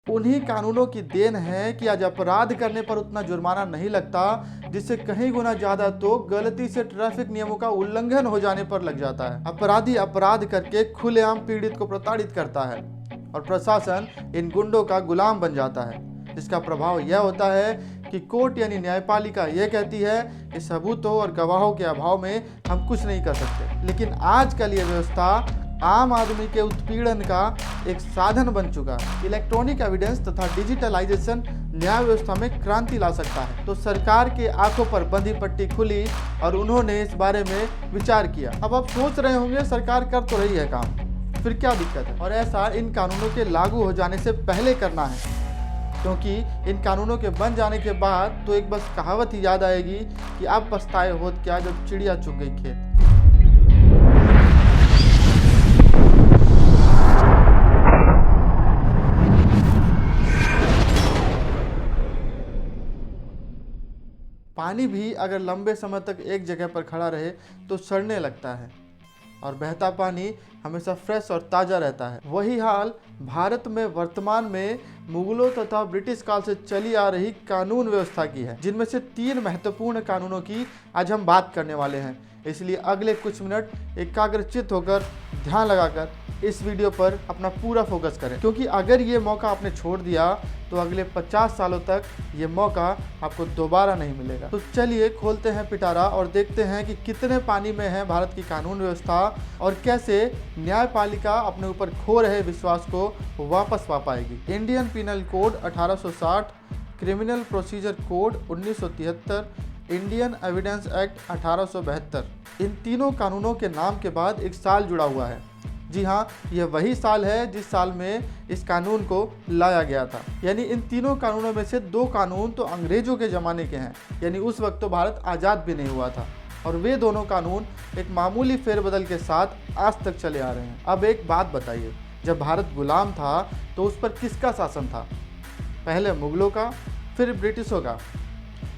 उन्हीं कानूनों की देन है कि आज अपराध करने पर उतना जुर्माना नहीं लगता, जिससे कहीं गुना ज्यादा तो गलती से ट्रैफिक नियमों का उल्लंघन हो जाने पर लग जाता है। अपराधी अपराध करके खुलेआम पीड़ित को प्रताड़ित करता है और प्रशासन इन गुंडों का गुलाम बन जाता है, जिसका प्रभाव यह होता है कि कोर्ट यानी न्यायपालिका यह कहती है कि सबूतों और गवाहों के अभाव में हम कुछ नहीं कर सकते। लेकिन आजकल ये व्यवस्था आम आदमी के उत्पीड़न का एक साधन बन चुका है। इलेक्ट्रॉनिक एविडेंस तथा डिजिटलाइजेशन न्याय व्यवस्था में क्रांति ला सकता है। तो सरकार के आंखों पर बंधी पट्टी खुली और उन्होंने इस बारे में विचार किया। अब आप सोच रहे होंगे सरकार कर तो रही है काम, फिर क्या दिक्कत है? और ऐसा इन कानूनों के लागू हो जाने से पहले करना है, क्योंकि इन कानूनों के बन जाने के बाद तो एक बस कहावत ही याद आएगी कि अब पछताए होत क्या जब चिड़िया चुग गई खेत। पानी भी अगर लंबे समय तक एक जगह पर खड़ा रहे तो सड़ने लगता है और बहता पानी हमेशा फ्रेश और ताज़ा रहता है। वही हाल भारत में वर्तमान में मुगलों तथा ब्रिटिश काल से चली आ रही कानून व्यवस्था की है, जिनमें से 3 महत्वपूर्ण कानूनों की आज हम बात करने वाले हैं। इसलिए अगले कुछ मिनट एकाग्रचित्त होकर ध्यान लगाकर इस वीडियो पर अपना पूरा फोकस करें, क्योंकि अगर ये मौका आपने छोड़ दिया तो अगले 50 सालों तक ये मौका आपको दोबारा नहीं मिलेगा। तो चलिए खोलते हैं पिटारा और देखते हैं कि कितने पानी में है भारत की कानून व्यवस्था और कैसे न्यायपालिका अपने ऊपर खो रहे विश्वास को वापस पा पाएगी। Indian penal code 1860, criminal procedure code 1973, Indian evidence act 1872। इन तीनों कानूनों के नाम के बाद एक साल जुड़ा हुआ है। जी हाँ, यह वही साल है जिस साल में इस कानून को लाया गया था। यानी इन तीनों कानूनों में से 2 कानून तो अंग्रेजों के ज़माने के हैं, यानी उस वक्त तो भारत आज़ाद भी नहीं हुआ था, और वे दोनों कानून एक मामूली फेरबदल के साथ आज तक चले आ रहे हैं। अब एक बात बताइए, जब भारत गुलाम था तो उस पर किसका शासन था? पहले मुगलों का, फिर ब्रिटिशों का।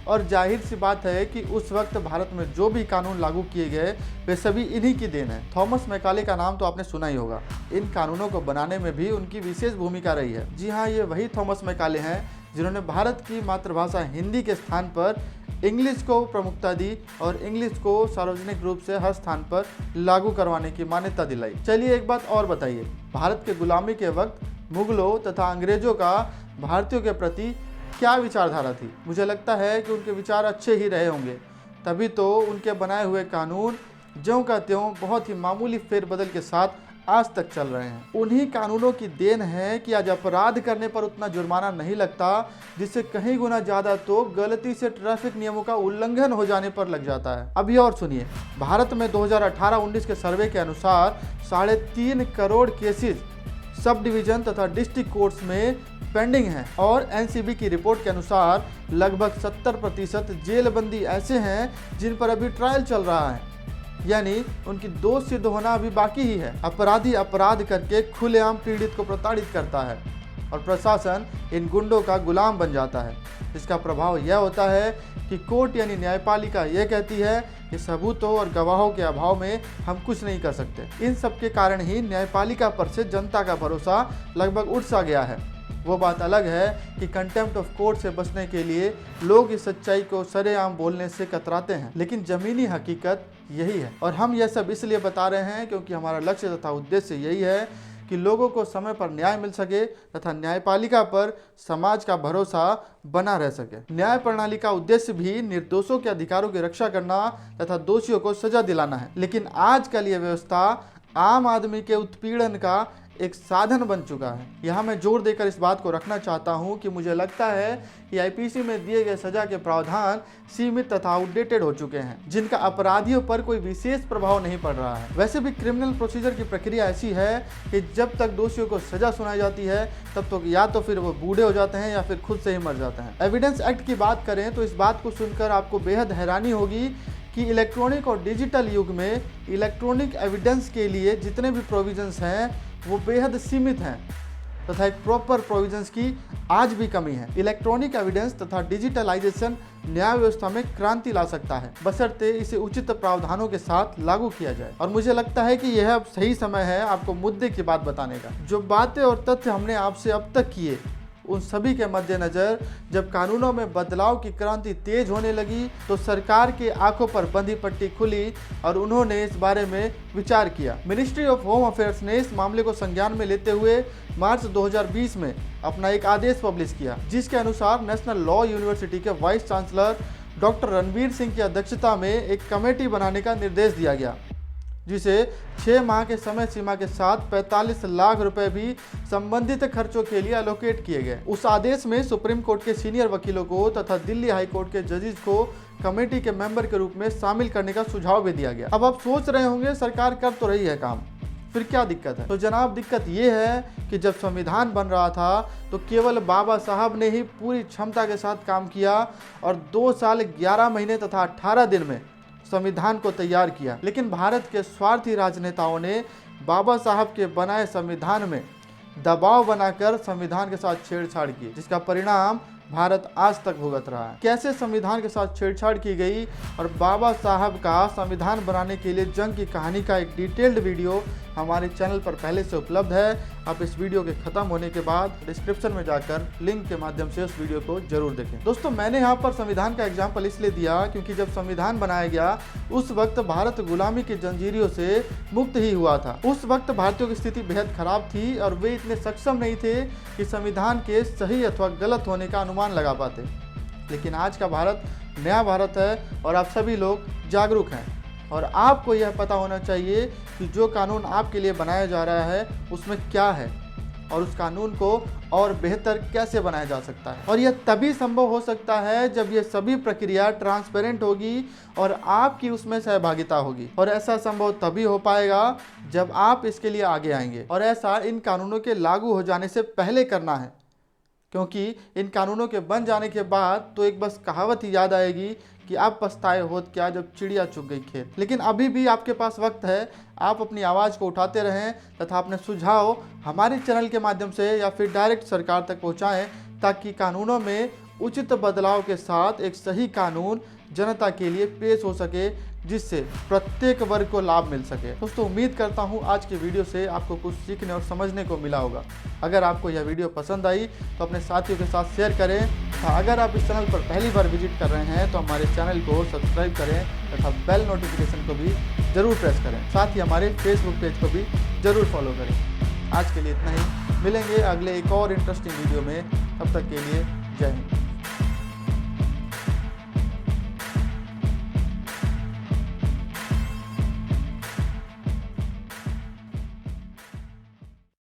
और जाहिर सी बात है कि उस वक्त भारत में जो भी कानून लागू किए गए वे सभी इन्हीं की देन है। थॉमस मैकाले का नाम तो आपने सुना ही होगा। इन कानूनों को बनाने में भी उनकी विशेष भूमिका रही है। जी हाँ, ये वही थॉमस मैकाले हैं जिन्होंने भारत की मातृभाषा हिंदी के स्थान पर इंग्लिश को प्रमुखता दी और इंग्लिश को सार्वजनिक रूप से हर स्थान पर लागू करवाने की मान्यता दिलाई। चलिए एक बात और बताइए, भारत के गुलामी के वक्त मुगलों तथा अंग्रेजों का भारतीयों के प्रति क्या विचारधारा थी? मुझे लगता है कि उनके विचार अच्छे ही रहे होंगे, तभी तो उनके बनाए हुए कानून ज्यों का त्यों बहुत ही मामूली फेरबदल के साथ आज तक चल रहे हैं। उन्हीं कानूनों की देन है कि आज अपराध करने पर उतना जुर्माना नहीं लगता, जिससे कहीं गुना ज़्यादा तो गलती से ट्रैफिक नियमों का उल्लंघन हो जाने पर लग जाता है। अभी और सुनिए, भारत में 2018-19 के सर्वे के अनुसार 3.5 करोड़ केसेस सब डिवीजन तथा डिस्ट्रिक्ट कोर्ट्स में पेंडिंग है, और एनसीबी की रिपोर्ट के अनुसार लगभग 70% जेलबंदी ऐसे हैं जिन पर अभी ट्रायल चल रहा है, यानी उनकी दोष सिद्ध होना अभी बाकी ही है। अपराधी अपराध करके खुलेआम पीड़ित को प्रताड़ित करता है और प्रशासन इन गुंडों का गुलाम बन जाता है, जिसका प्रभाव यह होता है कि कोर्ट यानी न्यायपालिका यह कहती है कि सबूतों और गवाहों के अभाव में हम कुछ नहीं कर सकते। इन सब के कारण ही न्यायपालिका पर से जनता का भरोसा लगभग उठ सा गया है। वो बात अलग है कि कंटेम्प्ट ऑफ कोर्ट से बचने के लिए लोग इस सच्चाई को सरेआम बोलने से कतराते हैं, लेकिन जमीनी हकीकत यही है। और हम यह सब इसलिए बता रहे हैं क्योंकि हमारा लक्ष्य तथा उद्देश्य यही है कि लोगों को समय पर न्याय मिल सके तथा न्यायपालिका पर समाज का भरोसा बना रह सके। न्याय प्रणाली का उद्देश्य भी निर्दोषों के अधिकारों की रक्षा करना तथा दोषियों को सजा दिलाना है, लेकिन आजकल यह व्यवस्था आम आदमी के उत्पीड़न का एक साधन बन चुका है। यहाँ मैं जोर देकर इस बात को रखना चाहता हूँ कि मुझे लगता है कि आईपीसी में दिए गए सजा के प्रावधान सीमित तथा आउटडेटेड हो चुके हैं, जिनका अपराधियों पर कोई विशेष प्रभाव नहीं पड़ रहा है। वैसे भी क्रिमिनल प्रोसीजर की प्रक्रिया ऐसी है कि जब तक दोषियों को सजा सुनाई जाती है तब तक या तो फिर वो बूढ़े हो जाते हैं या फिर खुद से ही मर जाते हैं। एविडेंस एक्ट की बात करें तो इस बात को सुनकर आपको बेहद हैरानी होगी कि इलेक्ट्रॉनिक और डिजिटल युग में इलेक्ट्रॉनिक एविडेंस के लिए जितने भी प्रोविजंस हैं वो बेहद सीमित हैं तथा एक प्रॉपर प्रोविजंस की आज भी कमी है। इलेक्ट्रॉनिक एविडेंस तथा डिजिटलाइजेशन न्याय व्यवस्था में क्रांति ला सकता है, बशर्ते इसे उचित प्रावधानों के साथ लागू किया जाए। और मुझे लगता है कि यह अब सही समय है आपको मुद्दे की बात बताने का। जो बातें और तथ्य हमने आपसे अब तक किए उन सभी के मद्देनजर जब कानूनों में बदलाव की क्रांति तेज होने लगी तो सरकार के आंखों पर बंधी पट्टी खुली और उन्होंने इस बारे में विचार किया। मिनिस्ट्री ऑफ होम अफेयर्स ने इस मामले को संज्ञान में लेते हुए मार्च 2020 में अपना एक आदेश पब्लिश किया, जिसके अनुसार नेशनल लॉ यूनिवर्सिटी के vice chancellor doctor Ranveer Singh की अध्यक्षता में एक कमेटी बनाने का निर्देश दिया गया, जिसे 6 माह के समय सीमा के साथ 45 लाख रुपए भी संबंधित खर्चों के लिए एलोकेट किए गए। उस आदेश में सुप्रीम कोर्ट के सीनियर वकीलों को तथा दिल्ली हाई कोर्ट के जजेस को कमेटी के मेंबर के रूप में शामिल करने का सुझाव भी दिया गया। अब आप सोच रहे होंगे सरकार कर तो रही है काम, फिर क्या दिक्कत है? तो जनाब दिक्कत ये है कि जब संविधान बन रहा था तो केवल बाबा साहब ने ही पूरी क्षमता के साथ काम किया और 2 साल 11 महीने तथा 18 दिन में संविधान को तैयार किया। लेकिन भारत के स्वार्थी राजनेताओं ने बाबा साहब के बनाए संविधान में दबाव बनाकर संविधान के साथ छेड़छाड़ की, जिसका परिणाम भारत आज तक भुगत रहा है। कैसे संविधान के साथ छेड़छाड़ की गई और बाबा साहब का संविधान बनाने के लिए जंग की कहानी का एक डिटेल्ड वीडियो हमारे चैनल पर पहले से उपलब्ध है। आप इस वीडियो के खत्म होने के बाद डिस्क्रिप्शन में जाकर लिंक के माध्यम से उस वीडियो को जरूर देखें। दोस्तों, मैंने यहाँ पर संविधान का एग्जाम्पल इसलिए दिया क्योंकि जब संविधान बनाया गया उस वक्त भारत गुलामी की जंजीरों से मुक्त ही हुआ था। उस वक्त भारतीयों की स्थिति बेहद खराब थी और वे इतने सक्षम नहीं थे कि संविधान के सही अथवा गलत होने का अनुमान लगा पाते। लेकिन आज का भारत नया भारत है और आप सभी लोग जागरूक हैं और आपको यह पता होना चाहिए कि जो कानून आपके लिए बनाया जा रहा है उसमें क्या है और उस कानून को और बेहतर कैसे बनाया जा सकता है। और यह तभी संभव हो सकता है जब यह सभी प्रक्रिया ट्रांसपेरेंट होगी और आपकी उसमें सहभागिता होगी। और ऐसा संभव तभी हो पाएगा जब आप इसके लिए आगे आएंगे। और ऐसा इन कानूनों के लागू हो जाने से पहले करना है, क्योंकि इन कानूनों के बन जाने के बाद तो एक बस कहावत ही याद आएगी कि आप पछताए होत क्या जब चिड़िया चुग गई खेत। लेकिन अभी भी आपके पास वक्त है, आप अपनी आवाज़ को उठाते रहें तथा अपने सुझाव हमारे चैनल के माध्यम से या फिर डायरेक्ट सरकार तक पहुंचाएं, ताकि कानूनों में उचित बदलाव के साथ एक सही कानून जनता के लिए पेश हो सके, जिससे प्रत्येक वर्ग को लाभ मिल सके। दोस्तों, उम्मीद करता हूं आज की वीडियो से आपको कुछ सीखने और समझने को मिला होगा। अगर आपको यह वीडियो पसंद आई तो अपने साथियों के साथ शेयर करें तथा अगर आप इस चैनल पर पहली बार विजिट कर रहे हैं तो हमारे चैनल को सब्सक्राइब करें तथा बेल नोटिफिकेशन को भी जरूर प्रेस करें। साथ ही हमारे फेसबुक पेज को भी जरूर फॉलो करें। आज के लिए इतना ही, मिलेंगे अगले एक और इंटरेस्टिंग वीडियो में। तब तक के लिए जय हिंद।